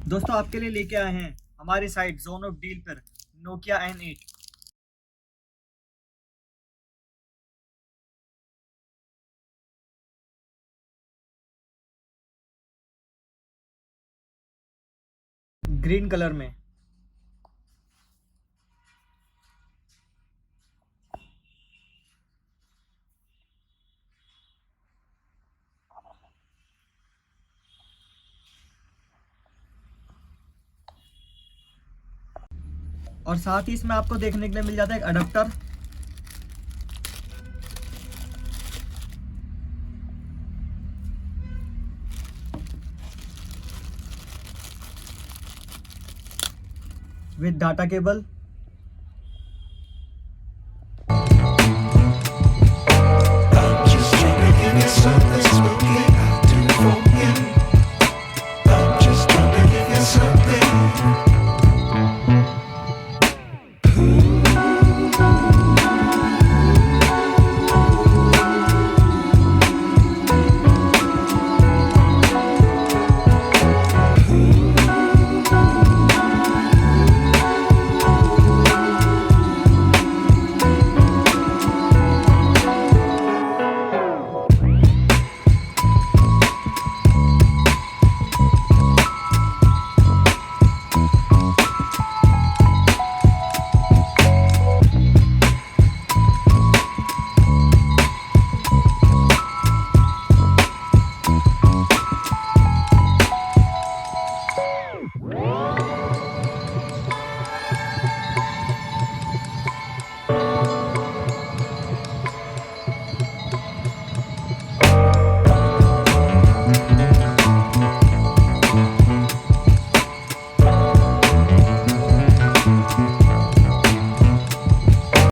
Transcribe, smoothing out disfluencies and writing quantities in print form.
दोस्तों आपके लिए लेके आए हैं हमारी साइट जोन ऑफ डील पर नोकिया N8। ग्रीन कलर में। और साथ ही इसमें आपको देखने के लिए मिल जाता है एक अडेप्टर, विद डाटा केबल।